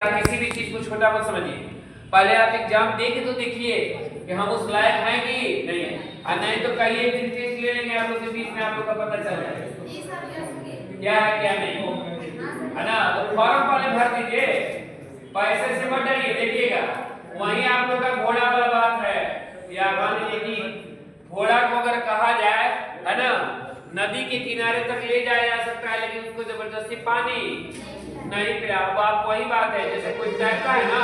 किसी भी चीज को छोटा मत समझिए। पहले आप एग्जाम दे के तो देखिए कि हम उस लायक हैं कि नहीं है, और नहीं तो कहिए एक दिन टेस्ट ले लेंगे आप लोग के बीच में, आप लोग का पता चल जाएगा क्या है क्या नहीं है ना। तो फॉर्म पहले भर दीजिए, पैसे से मत डरिए। देखिएगा वहीं आप लोग का घोड़ा वाला बात है, या मान लीजिए कि घोड़ा को अगर कहा जाए है ना नदी के किनारे तक ले जाया जा सकता है, लेकिन उसको जबरदस्ती पानी नहीं पिला। अब आप वही बात है, जैसे कोई तैरता है ना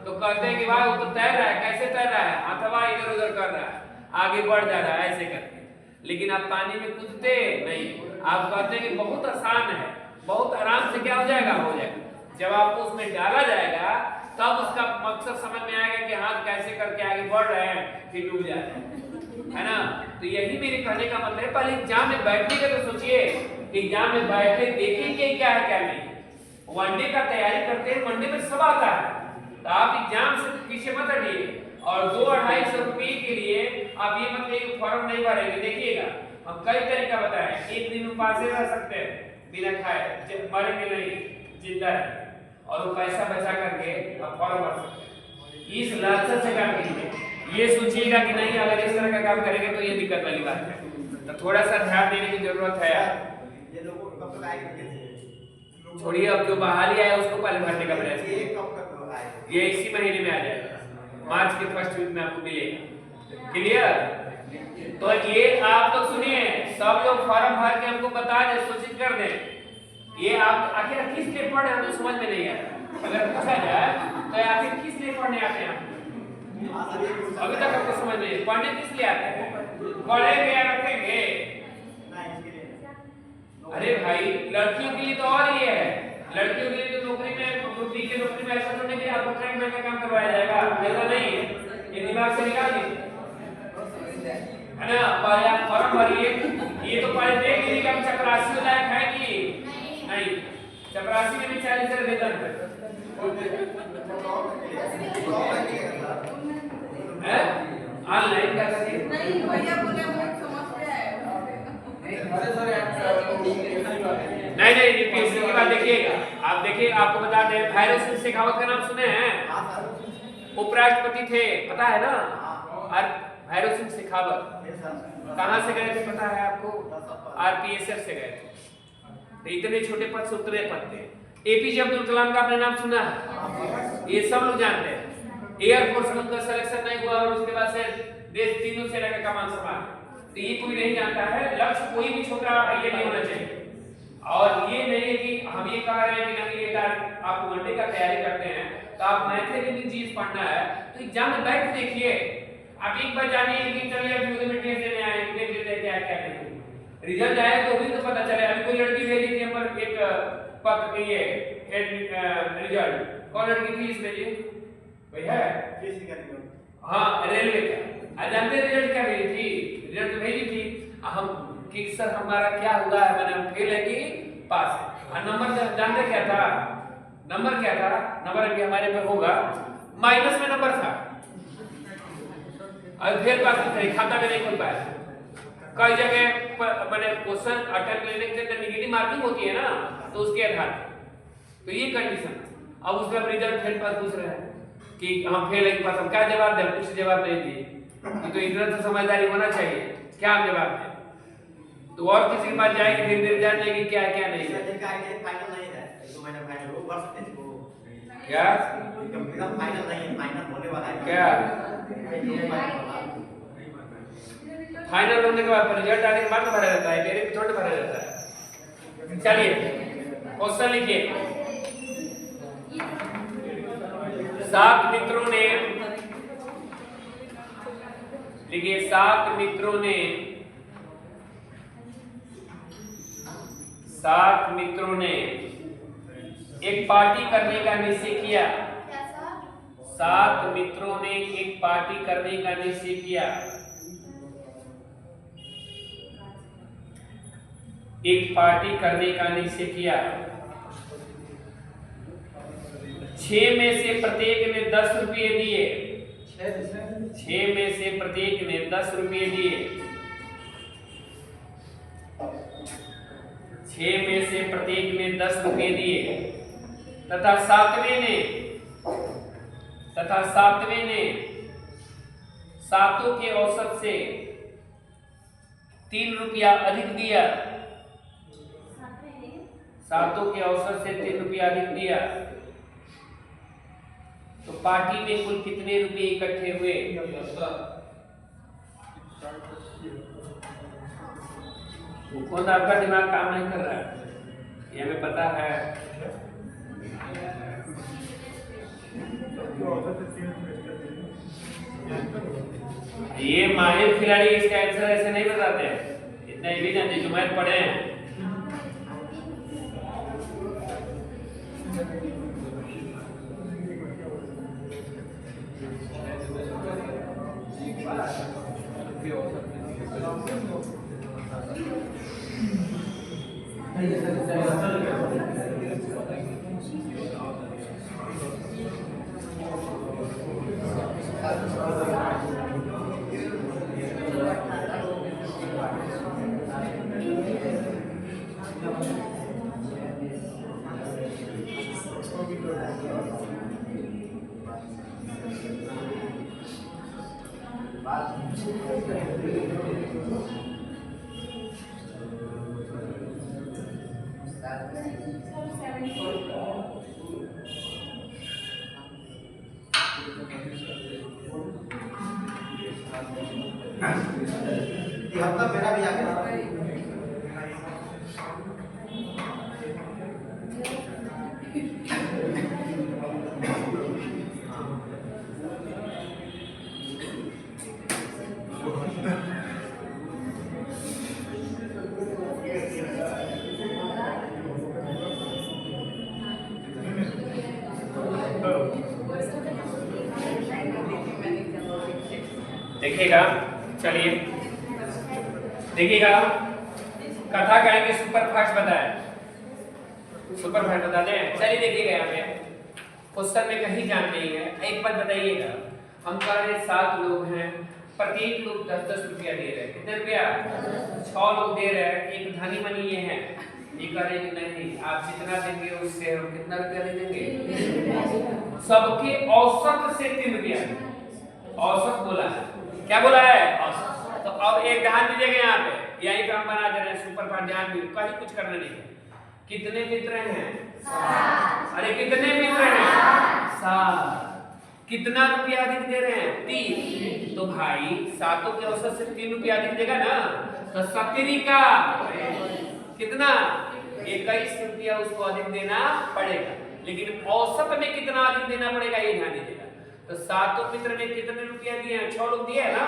तो कहते हैं कि भाई वो तो तैर रहा है, कैसे तैर रहा है, अथवा इधर उधर कर रहा है, आगे बढ़ जा रहा है ऐसे करके, लेकिन आप पानी में कूदते नहीं। आप कहते हैं कि बहुत आसान है, बहुत आराम से क्या हो जाएगा, हो जाएगा। जब आपको उसमें डाला जाएगा तब उसका मकसद समझ में आएगा कि हाथ कैसे करके आगे बढ़ रहे हैं कि डूब जा रहे हैं, है ना। तो यही मेरे कहने का मतलब है, पहले एग्जाम में बैठने का तो सोचिए, एग्जाम में बैठे देखेंगे क्या है क्या नहीं। वनडे का तैयारी करते हैं, वनडे में सब आता है, तो आप एग्जाम से पीछे मत हटिए। और 2-250 रुपये के लिए आप ये मत कहिए फॉर्म नहीं भरेंगे। देखिएगा हम कई तरीका बताएं, एक दिन उपासे रह सकते हैं बिना खाए, मरेंगे नहीं, जिंदा रहेंगे, और वो पैसा बचा करके आप फॉर्म भर सकते हैं। इस लालच से काम कीजिए, ये सोचिएगा कि नहीं अगर इस तरह का काम करेंगे तो ये दिक्कत वाली बात है। तो थोड़ा सा ध्यान देने की जरूरत है। ये लोगों को कब तक आएगा, छोड़िए, अब जो बहाली आया उसको पहले भरने का प्रयास कीजिए। ये इसी महीने में आ जाएगा, मार्च के फर्स्ट वीक में आपको मिलेगा। क्लियर? तो ये आप लोग सुनिए, सब लोग फॉर्म भर के हमको बता दे, सूचित कर दें। ये आप आखिर किस लिए पढ़े हमें समझ में नहीं आया। अगर पूछा जाए तो आखिर किस लिए पढ़ने आते हैं, अभी तक आपको समझ नहीं, पढ़ने किस लिए आते हैं, पढ़ेंगे या रखेंगे। अरे भाई लड़कियों के लिए तो और ये है, लड़कियों के लिए तो नौकरी में, ग्रुप-डी के नौकरी में ऐसा तो नहीं कि आपको ट्रैक में का काम करवाया जाएगा, ऐसा नहीं है, ये दिमाग से निकाल दीजिए, है ना। पहले आप फॉर्म भरिए, ये तो पहले देख लीजिए कि हम चपरासी लायक है कि नहीं। चपरासी में भी 40,000 वेतन है, ऑनलाइन कर सकते नहीं भैया बोले बहुत समझते हैं। नहीं नहीं, यूपीएससी की बात देखिएगा आप। देखिए आपको बता दें, भैरव सिंह शेखावत का नाम सुने हैं, उपराष्ट्रपति थे, पता है ना। और भैरव सिंह शेखावत कहाँ से गए थे पता है आपको, आरपीएसएफ से गए थे। तो इतने छोटे पद से उतने पद थे। एपीजे अब्दुल कलाम का आपने नाम सुना है, ये सब लोग जानते हैं। एयरफोर्स में उनका सिलेक्शन नहीं हुआ और उसके बाद से देश तीनों सेना का कमान संभाला, तो ये कोई नहीं जानता है। लक्ष्य कोई भी छोटा ये नहीं होना चाहिए। और ये नहीं है कि हम ये कह रहे हैं कि नहीं बेटा आप वनडे का तैयारी करते हैं तो आप मैथमेटिक्स चीज पढ़ना है तो एग्जाम में बैठ के देखिए। आप एक बार जानिए कि चलिए अभी उधर में टेस्ट देने आए, देख लेते हैं क्या क्या नहीं, रिजल्ट आए तो भी तो पता चले। अभी कोई लड़की भेजी थी हम पर एक पत्र ये रिजल्ट, कौन लड़की थी इसमें जी, कोई है? हाँ रेलवे का। जानते रिजल्ट क्या भेजी थी, रिजल्ट भेजी थी हम कि सर हमारा क्या हुआ है, मैंने फेल है कि पास है। और नंबर जानते क्या था, नंबर क्या था, नंबर अभी हमारे पर होगा, माइनस में नंबर था और फिर पास नहीं, खाता में नहीं खुल पाया। कई जगह मैंने क्वेश्चन अटेम्प्ट लेने के अंदर नेगेटिव मार्किंग होती है ना, तो उसके आधार पर तो ये कंडीशन। अब उसका रिजल्ट फेल पास पूछ रहे हैं कि हम फेल है कि पास, हम क्या जवाब दें, कुछ जवाब नहीं दिए। तो इधर तो समझदारी होना चाहिए, क्या हम जवाब दें। तो और किसी के पास जाएंगे धीरे धीरे जान जाएगी क्या क्या नहीं है। फाइनल नहीं है, तो मैंने फाइनल वो कर सकते हैं वो क्या कंप्लीट फाइनल नहीं है, फाइनल होने वाला है क्या फाइनल होने के बाद रिजल्ट आने के बाद भरा जाता है, डायरेक्ट थोड़ा भरा जाता है। चलिए क्वेश्चन लिखिए। 7 मित्रों ने, लिखिए 7 मित्रों ने, 7 मित्रों ने एक पार्टी करने का निश्चय किया। 7 मित्रों ने एक पार्टी करने का निश्चय किया। एक पार्टी करने का निश्चय किया। 6 में से प्रत्येक ने 10 रुपये दिए। 6 में से प्रत्येक ने 10 रुपये दिए। 6 में से प्रत्येक ने 10 रुपये दिए। तथा सातवें ने सातों के औसत से 3 रुपया अधिक दिया। सातों के औसत से 3 रुपया अधिक दिया तो पार्टी में कुल कितने रुपए इकट्ठे हुए? कौन आपका दिमाग काम नहीं कर रहा है? ये हमें पता है। ये माहिर खिलाड़ी इसका आंसर ऐसे नहीं बताते हैं, इतना ही भी जानते जो मैथ पढ़े हैं। हफ्ता मेरा भी आके देखिएगा, चलिए देखिएगा, कथा कहेंगे सुपरफास्ट बताए, सुपरफास्ट बता दें। चलिए देखिएगा, यहाँ पे क्वेश्चन में कहीं जान नहीं है। एक बात बताइएगा, हम कह रहे 7 लोग हैं, प्रत्येक लोग 10-10 रुपया दे रहे हैं। कितने रुपया? 6 लोग दे रहे हैं। एक धनी मनी ये है, ये कह रहे कि नहीं आप जितना देंगे उससे हम कितना रुपया दे देंगे। सबके औसत से 3 रुपया, औसत बोला है। क्या बोला है? औसत। तो अब एक ध्यान दीजिएगा, यहाँ पे यही पे हम बना दे रहे हैं सुपरफास्ट। ध्यान भी कहीं कुछ करना नहीं है। कितने मित्र हैं? 7। अरे कितने मित्र हैं? 7। कितना रुपया अधिक दे रहे हैं? 3। तो भाई सातों के औसत से 3 रुपया अधिक देगा ना, तो 70 का कितना? 21 रुपया उसको अधिक देना पड़ेगा। लेकिन औसत में कितना अधिक देना पड़ेगा ये ध्यान दीजिएगा। तो सातों मित्र ने कितने रुपया दिए हैं? 6 लोग दिए है ना?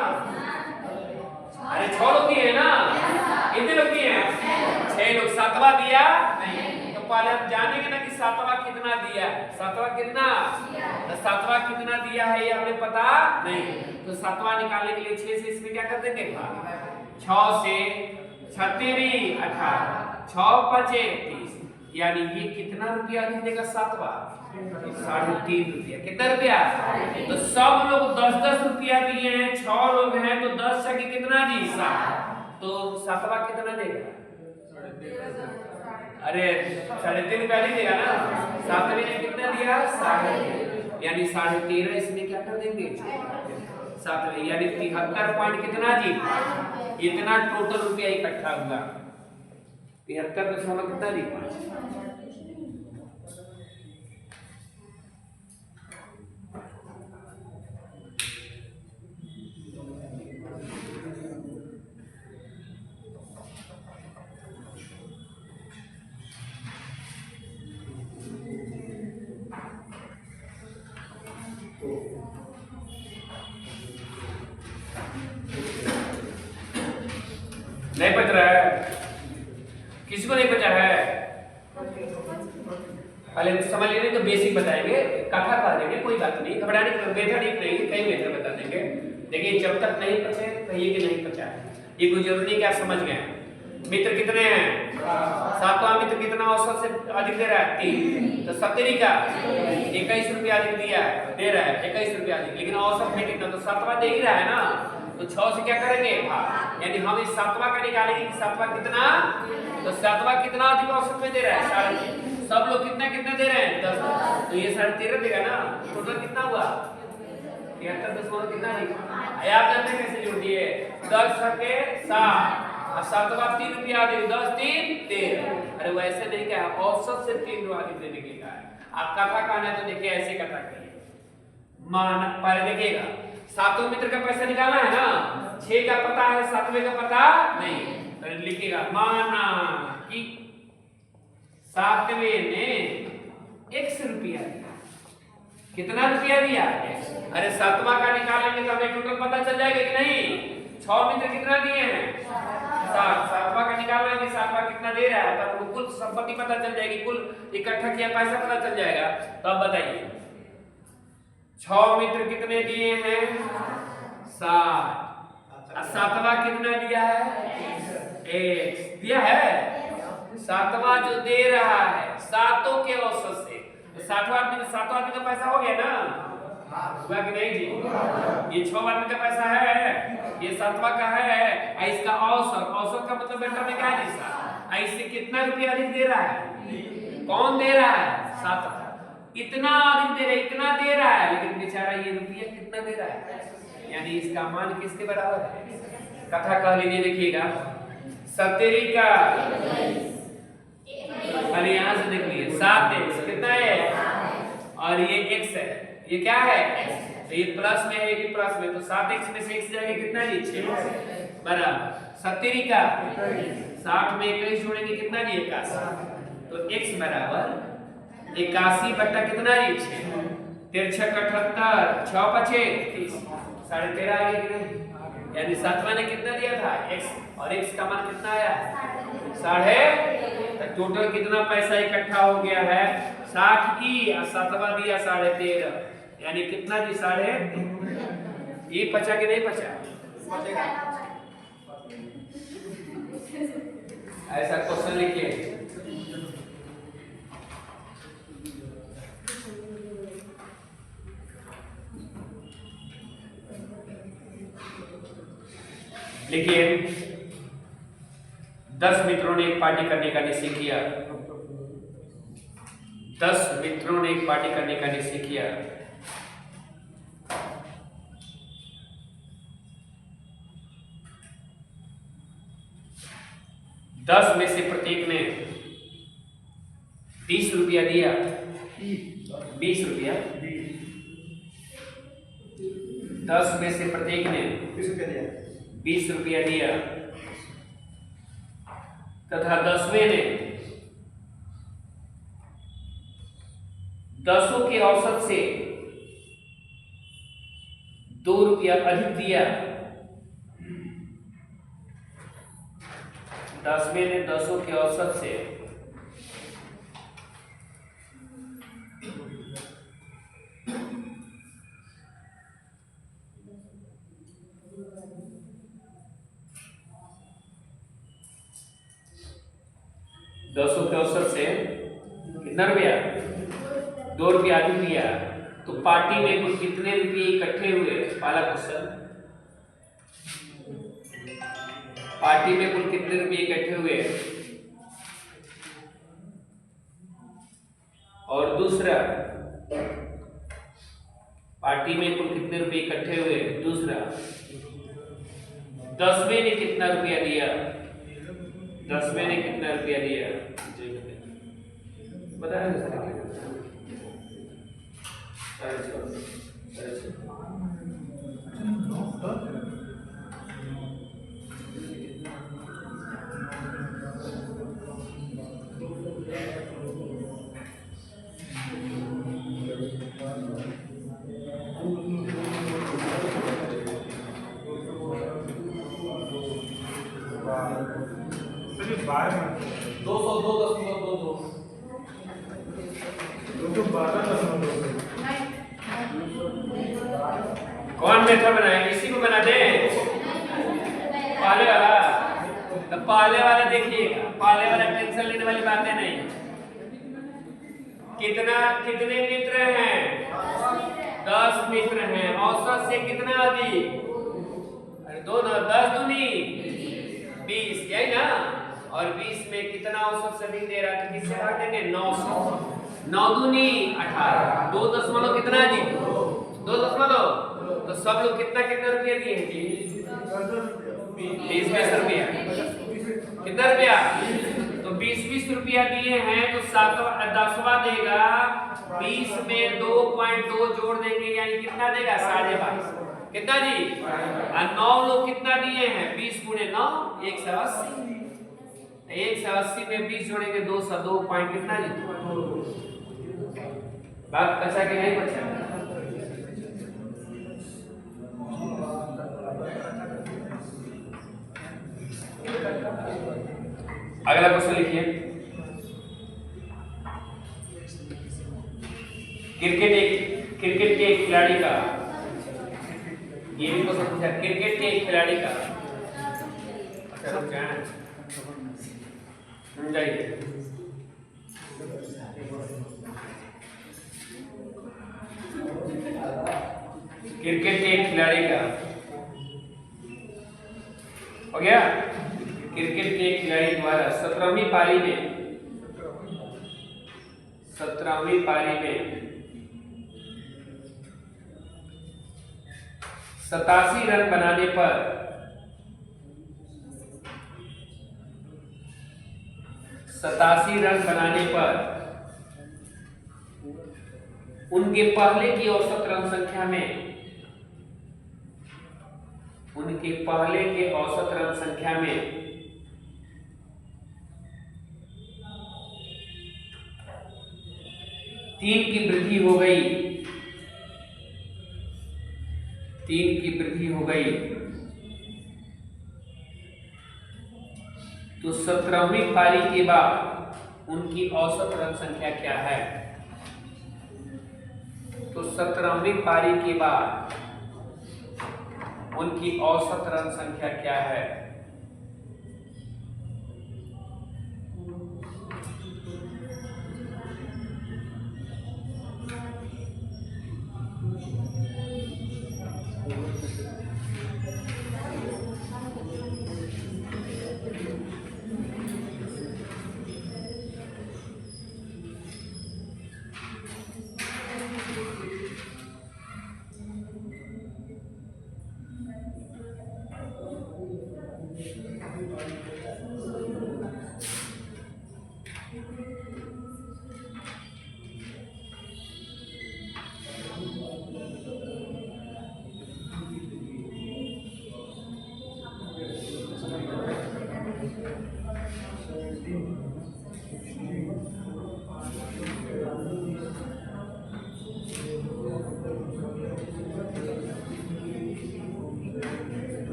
अरे 6 लोग दिए है ना? कितने लोग दिए हैं? 6 लोग। 7वां दिया नहीं। तो पहले हम जानेंगे ना कि 7वां कितना दिया है। 7वां कितना? तो 7वां कितना दिया है ये हमें पता नहीं। तो 7वां निकालने के लिए 6 से इसमें क्या कर देंगे? 6 से 36 18, 6 5 30, यानी ये कितना रुपया अधिक देगा? 7वां 3.5 रुपया। कितना रुपया? तो सब लोग 10-10 रुपया दिए हैं। 6 लोग हैं तो 10 से कितना जी? 7। तो 7वां कितना देगा? अरे 3.5 रुपया नहीं देगा ना। 7वें ने कितना दिया? 13.5, यानी 13.5 इसमें क्या कर देंगे? 7वें, यानी 73 पॉइंट कितना जी? इतना टोटल रुपया इकट्ठा हुआ। 73 कितना जी? 5। नहीं बच रहा है? किसी को नहीं बचा है? पहले समझ लेंगे तो बेसिक बताएंगे, कथा पढ़ा देंगे, कोई बात नहीं, घबराने की मेथड एक नहीं, कई मेथड बता देंगे। देखिए जब तक नहीं बचे कहिए कि नहीं बचा है, ये कोई जरूरी नहीं कि आप समझ गए। मित्र कितने हैं? 7वां मित्र कितना औसत से अधिक दे रहा है? 3। तो 70 का 21 रुपया अधिक दिया है, दे रहा है 21 रुपया अधिक, लेकिन औसत में कितना? तो 7वां दे ही रहा है ना, तो 6 से क्या करेंगे? भाग, यानी हम इस 7वां का निकालेंगे कि 7वां कितना? तो 7वां कितना अधिक औसत में दे रहा है? 3.5। सब लोग कितना कितना दे रहे हैं 10, तो ये 13.5 देगा ना। टोटल कितना हुआ 73 कितना लिखा। आप जानते हैं कैसे जोड़ दिए 10 छके 7 और 7वां 3 रुपया दे 10 3 13। अरे वैसे नहीं क्या औसत से 3 रुपया देने के का है। आप कथा कहना है तो देखिए ऐसे कथा करिए। मान पहले देखिएगा सातों मित्र का पैसा निकालना है ना। 6 का पता है 7वें का पता नहीं, तो लिखिएगा माना कि 7वें ने x रुपया दिया। कितना रुपया दिया? अरे 7वां का निकालेंगे तो हमें टोटल पता चल जाएगा कि नहीं। 6 मित्र कितना दिए हैं 7। 7वां का निकालना है कि 7वां कितना दे रहा है, तब कुल संपत्ति पता चल जाएगी, कुल इकट्ठा किया पैसा पता चल जाएगा। तो अब बताइए 6 मित्र कितने दिए हैं 7, 7वां कितना दिया है x दिया है। 7वां जो दे रहा है 7 के औसत से, तो 7वां आदमी का पैसा हो गया ना, हुआ कि नहीं जी। ये 6 आदमी का पैसा है, ये 7वां का है, और इसका औसत, औसत का मतलब बेटा में क्या है निशा, इससे कितना रुपया अधिक दे रहा है, कौन दे रहा है 7वां। इतना अधिक दे रहा है, इतना दे रहा है, लेकिन बेचारा ये रुपया कितना दे रहा है, यानी इसका मान किसके बराबर है। कथा कह लीजिए, देखिएगा 70 का अरे यहाँ से देखिए 7x कितना है और ये x है, ये क्या है तो ये प्लस में है, ये भी प्लस में, तो 7x में से x जाएगा कितना जी 6 बराबर 70 का 60 में 21 जोड़ेंगे कितना जी 81, तो x बराबर 81 बट्टा कितना जी 6, 13 6 78 6 5 30 13.5 आ गया कि नहीं। यानी 7वां ने कितना दिया था x और x का मान कितना आया 60। टोटल कितना पैसा इकट्ठा हो गया है 60 की, और 7वां दिया 13.5, यानी कितना जी 13.5। ये बचा कि नहीं बचा, ऐसा क्वेश्चन लिखिए। देखिए 10 मित्रों ने एक पार्टी करने का निश्चय किया। 10 मित्रों ने एक पार्टी करने का निश्चय किया। दस में से प्रत्येक ने 20 रुपया दिया, 20 रुपया। 10 में से प्रत्येक ने 20 रुपया दिया तथा 10वें ने 10 के औसत से 2 रुपया अधिक दिया। 10वें ने 10 के औसत से 10 के औसत से कितना रुपया 2 रुपया अधिक दिया, तो पार्टी में कुल कितने रुपये इकट्ठे हुए। पहला क्वेश्चन, पार्टी में कुल कितने रुपये इकट्ठे हुए। और दूसरा, पार्टी में कुल कितने रुपये इकट्ठे हुए। दूसरा, 10वें ने कितना रुपया दिया, 10वें ने कितना रुपया दिया बताया कौन मेथड बनाए, इसी को बना दे पहले वाला। तो पहले वाला देखिएगा, पहले वाला टेंशन लेने वाली बातें नहीं। कितने मित्र हैं 10 मित्र हैं, औसत से कितना अधिक, अरे 2 10 दूनी 20, यही ना। और 20 में कितना औसत से अधिक दे रहा है तो किससे भाग देंगे 900। 9 दूनी 18, 2 दशमलव कितना जी 2 दशमलव। तो सब लोग कितना कितना रुपया दिए हैं जी 20 रुपया। कितना रुपया तो 20 रुपया दिए हैं तो 10वां देगा 20 में 2.2 जोड़ देंगे यानी कितना देगा 22.5। कितना जी और 9 लोग कितना दिए हैं 20 गुणे 9 180। 180 में 20 जोड़ेंगे 202 पॉइंट कितना जी। बात बचा कि नहीं बचा। अगला क्वेश्चन लिखिए। क्रिकेट के एक खिलाड़ी का ये भी क्वेश्चन पूछा क्रिकेट के एक खिलाड़ी का। अच्छा रुक जाए जाइए। क्रिकेट के एक खिलाड़ी का हो गया। क्रिकेट के एक खिलाड़ी द्वारा 17वीं पारी में 87 रन बनाने पर उनके पहले की औसत रन संख्या में 3 की वृद्धि हो गई तो 17वीं पारी के बाद उनकी औसत रन संख्या क्या है। तो 17वीं पारी के बाद उनकी औसत रन संख्या क्या है।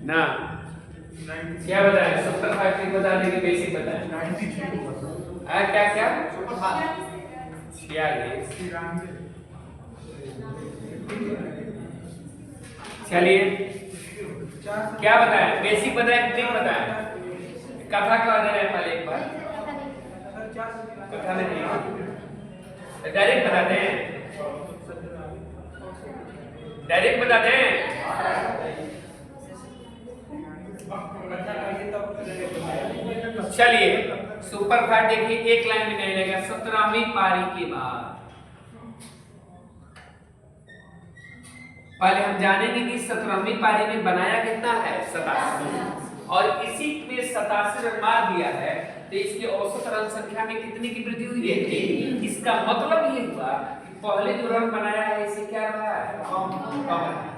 ना क्या बताया सुपर फास्ट बता देंगे बेसिक बताया 93 क्या 46। चलिए क्या बताया बेसिक बताया ट्रिक बताया कथा का दे रहे हैं पहले एक बार कथा में नहीं डायरेक्ट बताते हैं चलिए सुपर फास्ट देखिए एक लाइन में नहीं लगेगा 17वीं पारी के बाद पहले हम जानेंगे कि 17वीं पारी में बनाया कितना है 87 और इसी में 87 रन मार दिया है तो इसकी औसत रन संख्या में कितने की वृद्धि हुई है। इसका मतलब ये हुआ कि पहले जो रन बनाया है इसे क्या रहा है कम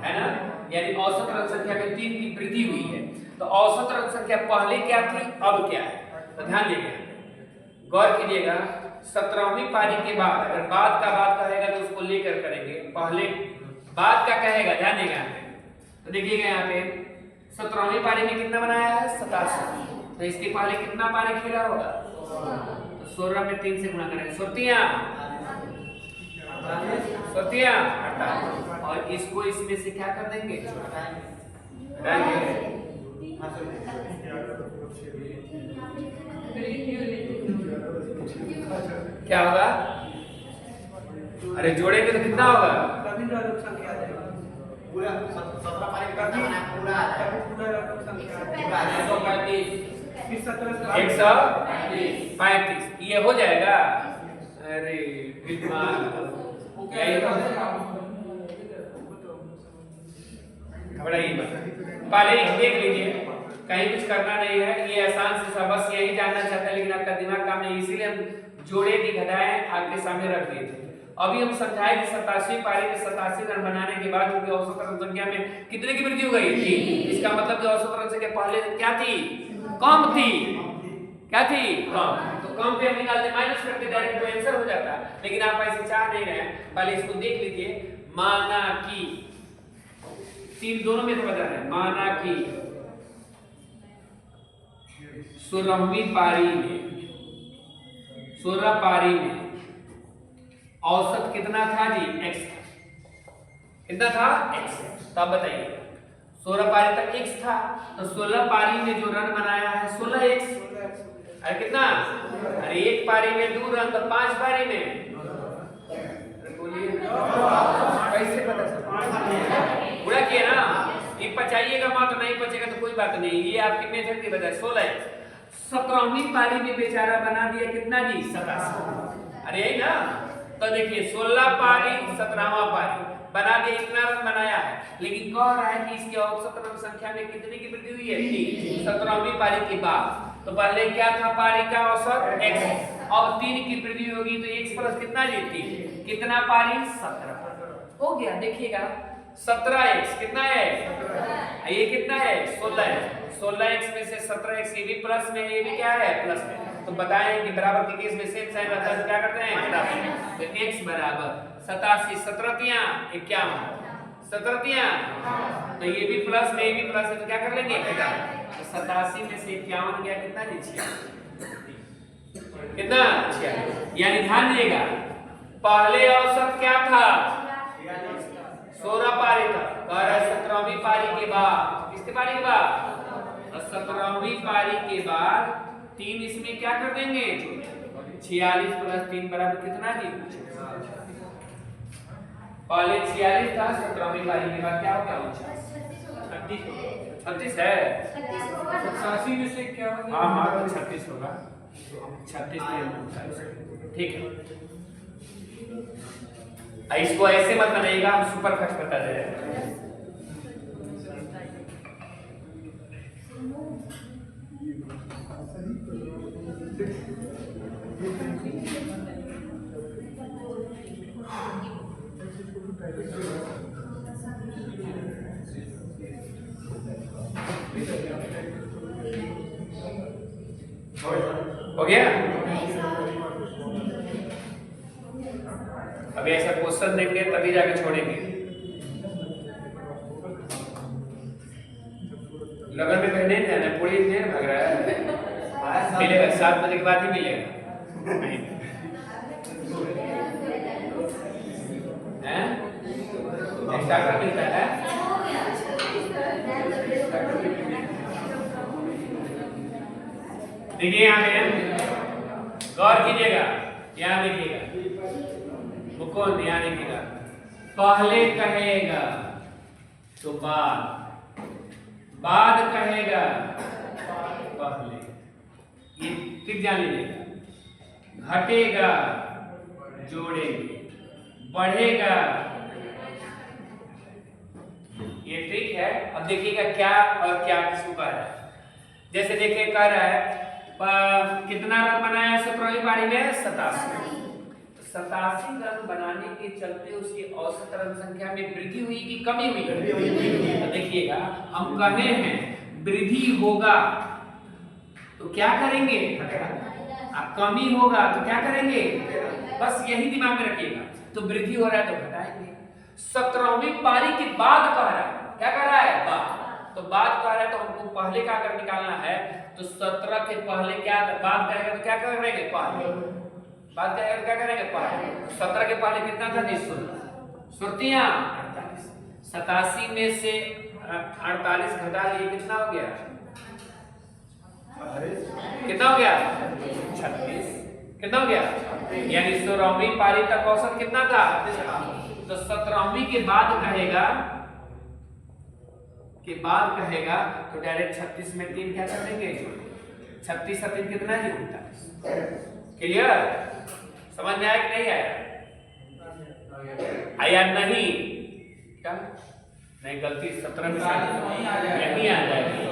है ना, यानी औसत रन संख्या में 3 की वृद्धि हुई है। तो औसत रन संख्या पहले क्या थी अब क्या है तो ध्यान दीजिएगा गौर कीजिएगा। 17वीं पारी के बाद अगर बाद का बात कहेगा तो उसको लेकर करेंगे, पहले बाद का कहेगा ध्यान देगा। तो देखिएगा यहाँ पे 17वीं पारी में कितना बनाया है 87। तो इसके पहले कितना पारी खेला होगा? तो 16 में 3 से गुणा करेंगे, सुरतियां 48 और इसको इसमें से क्या कर देंगे? क्या होगा? अरे जोड़ेंगे तो कितना होगा? पूरा 17 पारी का कितना बना पूरा आ जाएगा। पूरा 135 ये हो जाएगा। अरे घबराइए मत, पहले देख लीजिए, कहीं कुछ करना नहीं है, ये आसान से सब बस यही जानना चाहता है, लेकिन आपका दिमाग काम नहीं, इसीलिए हम जोड़े की घटाएं आपके सामने रख दिए थे। अभी हम समझाए कि 87वीं पारी में 87 रन बनाने के बाद उनकी औसत रन संख्या में कितने की वृद्धि हो गई थी? इसका मतलब कि औसत रन संख्या पहले क्या थी? कम थी। क्या थी? कम। तो कम पे हम निकालते माइनस करके डायरेक्ट वो आंसर हो जाता है, लेकिन आप ऐसे चाह नहीं रहे, पहले इसको देख लीजिए। माना कि तीन दोनों में तो बता रहे हैं, माना कि 16वीं पारी में औसत कितना था जी? x। कितना था? x। तो आप बताइए, 16 पारी तक x था, तो 16 पारी में जो रन बनाया है 16x। अरे कितना? अरे एक पारी में 2 रन, तो 5 पारी में बोलिए कैसे पता चला? पूरा किया ना? ये पचाइएगा मत, नहीं पचेगा तो कोई बात नहीं, ये आपकी मेथड की वजह। 16 17वीं पारी में बेचारा बना दिया कितना जी? 87। अरे यही ना? तो देखिए 16 पारी 17वां पारी बना दिया, इतना रन बनाया है, लेकिन कह रहा है कि इसकी औसत रन संख्या में कितने की वृद्धि हुई है? 3। 17वीं पारी के बाद तो पहले क्या था? पारी का औसत x और 3 की वृद्धि होगी तो x प्लस कितना जी? 3। कितना पारी? 17 हो गया। देखिएगा 17x कितना है? ये कितना है? 16 है। 16x में से 17x, ये भी प्लस में, ये भी क्या है? प्लस में। तो बताएं कि बराबर के केस में सेम साइन रहता है तो क्या करते हैं? तो x बराबर 87 17 51 17 तो ये भी प्लस में, ये भी प्लस है, तो क्या कर लेंगे? 87 में से 51 गया कितना जी? 46। कितना? 46। यानी ध्यान दीजिएगा, पहले औसत क्या था? 16 पारी था, और 17वीं पारी के बाद, किसके पारी के बाद? 17वीं पारी के बाद 3 इसमें क्या कर देंगे? 46 प्लस 3 बराबर कितना जी? पहले 46 था, 17वीं पारी के बाद क्या हो गया? 36 है। 87 में से क्या होगा? हाँ तो 36 होगा। 36 ठीक है। इसको ऐसे मत बनाइएगा, हम सुपर फास्ट बता दे रहे हैं। हो गया? अभी ऐसा क्वेश्चन देंगे तभी जाके छोड़ेंगे। लगन में कहीं नहीं जाना, पूरी नहीं भाग रहा है। मिलेगा 7 बजे के बाद ही मिलेगा। एक्स्ट्रा मिलता है। देखिए यहाँ पे गौर कीजिएगा, यहाँ देखिएगा, मुकुंद यहाँ देखिएगा, पहले कहेगा तो बाद कहेगा पहले, ये ठीक जान लीजिएगा। घटेगा जोड़ेंगे, बढ़ेगा, ये ठीक है। अब देखिएगा क्या और क्या किसको कह रहा है। जैसे देखिए कह रहा है कितना रन बनाया 17वीं पारी में? 87। 87 रन बनाने के चलते उसकी औसत रन संख्या में वृद्धि हुई कि कमी हुई? तो देखिएगा हम कहे हैं वृद्धि होगा तो क्या करेंगे? अब कमी होगा तो क्या करेंगे? बस यही दिमाग में रखिएगा। तो वृद्धि हो रहा है तो घटाएंगे। 17वीं पारी के बाद कह रहा है, क्या कह रहा है? बाद। तो बाद कह रहा है तो हमको पहले का अगर निकालना है तो 17 के पहले क्या बाद करेंगे तो क्या करेंगे पहले बाद करेंगे तो क्या करेंगे पहले 17 के पहले कितना था जी 16 सुरतियां 48 87 में से 48 घटा लिए कितना हो गया कितना हो गया 36 कितना हो गया यानी 16वीं पारी तक औसत कितना था तो 17वीं के बाद कहेगा तो डायरेक्ट 36 में 3 क्या कर देंगे 36 से 3 कितना है 39 क्लियर समझ में आया कि नहीं आया नहीं क्या नहीं गलती 17 में यही आ जाएगी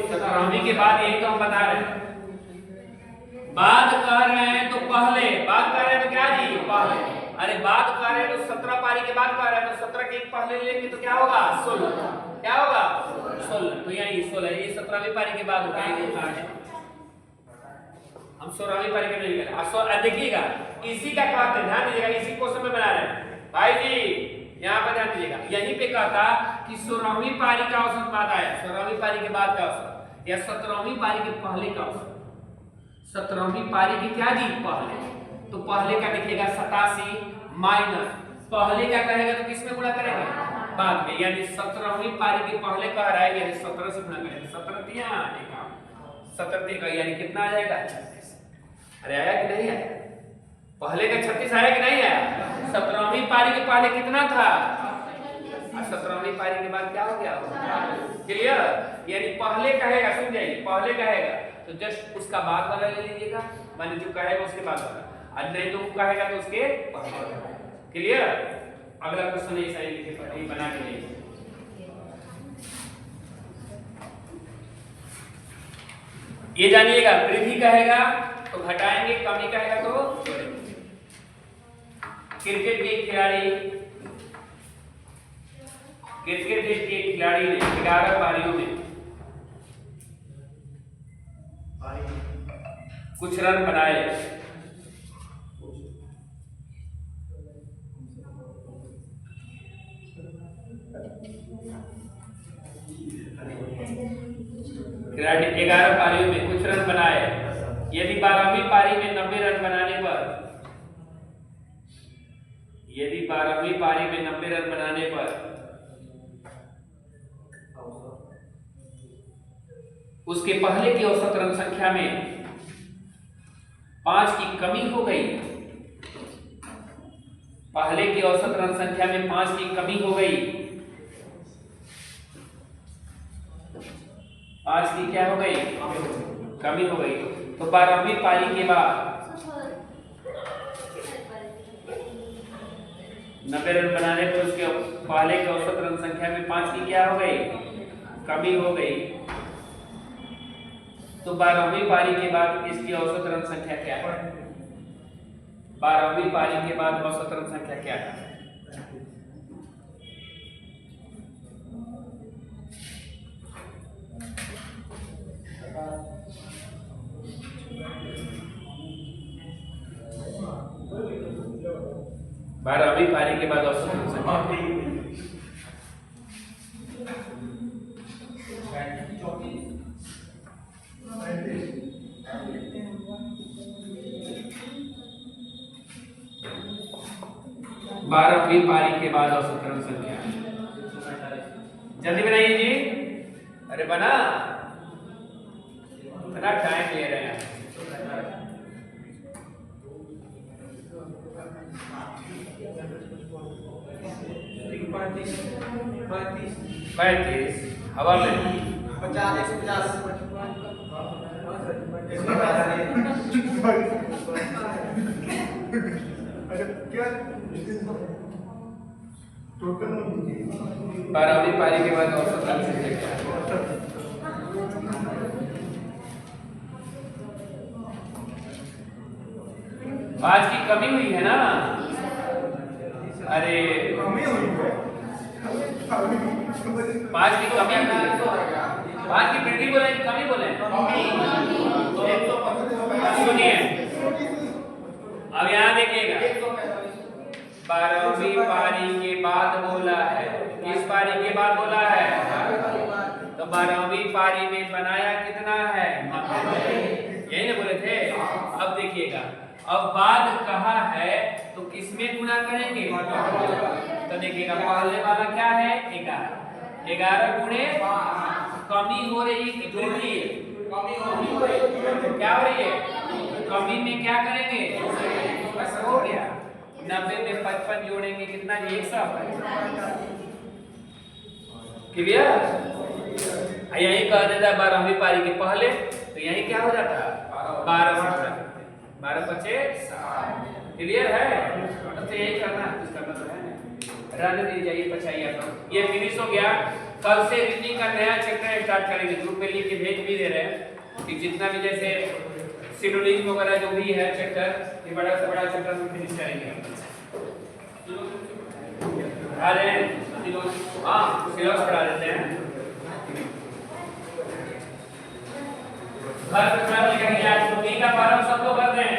17वीं के बाद यही तो हम बता रहे हैं बाद कह रहे हैं तो पहले बात कर रहे हैं तो क्या जी पहले अरे बात कर रहे हैं तो 17 पारी के बाद कह रहे हैं तो 17 के एक पहले लेंगे तो क्या होगा 16 क्या होगा 16 तो यही 16 ये 17वीं पारी के बाद होगा हम 16वीं पारी के नहीं करें देखिएगा इसी का कहते हैं ध्यान दीजिएगा इसी क्वेश्चन में बना रहे हैं भाई जी यहाँ पर ध्यान दीजिएगा यहीं पे कहता कि 16वीं पारी का औसत बाद आया 16वीं पारी के बाद का औसत या 17वीं पारी के पहले का औसत 17वीं पारी की क्या जी पहले तो पहले का लिखिएगा 87 माइनस पहले का कहेगा तो किसमें गुणा करेंगे बाद में यानी 17वीं पारी के पहले कह रहा है यानी 17 से गुणा करेंगे 17 दिया 17 का यानी कितना आ जाएगा 36 अरे आया कि नहीं आया पहले का 36 आया कि नहीं आया 17वीं पारी के पहले कितना था 17वीं पारी के बाद क्या हो गया क्लियर यानी पहले कहेगा सुन जाइए पहले कहेगा तो जस्ट उसका बाद वाला ले लीजिएगा माने जो कहेगा उसके बाद वाला और नहीं तो कहेगा तो उसके पहले वाला क्लियर अगला क्वेश्चन ऐसा ही लिखे पढ़िए बना के लिए ये जानिएगा वृद्धि कहेगा तो घटाएंगे कमी कहेगा तो जोड़ेंगे क्रिकेट के खिलाड़ी ने 11 पारियों में कुछ रन बनाए खिलाड़ी 11 पारियों में कुछ रन बनाए यदि 12वीं पारी में 90 रन बनाने पर उसके पहले की औसत रन संख्या में 5 की कमी हो गई पहले की औसत रन संख्या में 5 की कमी हो गई 5 की क्या हो गई कमी हो गई तो 12वीं पारी के बाद 90 रन बनाने पर उसके पहले की औसत रन संख्या में 5 की क्या हो गई कमी हो गई तो 12वीं पारी के बाद इसकी औसत रन संख्या क्या है 12वीं पारी के बाद औसत रन संख्या क्या है बारहवीं पारी के बाद औसत रन संख्या 12वीं पारी के बाद औसत रन संख्या जल्दी बनाइए जी अरे बना इतना टाइम ले रहे हैं 35 हवा में 50 12वीं पारी के बाद औसत रन संख्या क्या है 5 की कमी हुई है ना अरे 5 की कमी हुई है 5 की वृद्धि बोले कमी बोले सुनिए अब यहाँ देखिएगा 12वीं पारी के बाद बोला है किस पारी के बाद बोला है? तो 12वीं पारी में बनाया कितना है? यही ना बोले थे। अब देखिएगा, अब बाद कहा है तो किसमें गुणा करेंगे? तो देखिएगा पहले वाला क्या है? 11। 11 गुणे कमी हो रही है, वृद्धि क्या हो रही है? कमी में क्या करेंगे? बस हो गया। 90 में 55 जोड़ेंगे कितना जी? 100। क्लियर? यही कह देता है 12वीं पारी के पहले, तो यही क्या हो जाता है? 12 12 बचे 7। क्लियर है? तो यही करना है, कुछ करना तो है नहीं। रहने दीजिए, ये बचाइए आप। ये फिनिश हो गया। कल से रीजनिंग का नया चैप्टर स्टार्ट करेंगे। ग्रुप में लिख के भेज भी दे रहे हैं कि जितना भी जैसे सिनोनिम वगैरह जो भी है चैप्टर, ये बड़ा से बड़ा चैप्टर हम फिनिश करेंगे। अरे सिलेबस पढ़ा देते हैं। घर पे पढ़ा लिखेंगे। आज छुट्टी का फॉर्म सब लोग भर दें।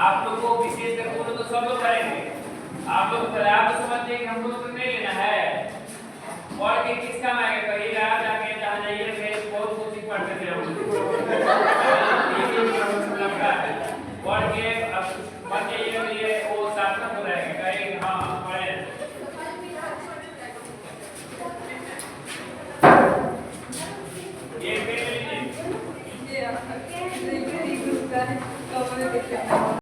आप लोग को विशेष करके तो सब लोग करेंगे। आप लोग समझते कि हम लोग को नहीं लेना है और कि किसका मैं कहिएगा जाके जहाँ जाइए फिर बहुत कुछ पढ़ के और के अब मत ये वो सार्थक हो रहेगा कहीं हाँ पढ़े। ये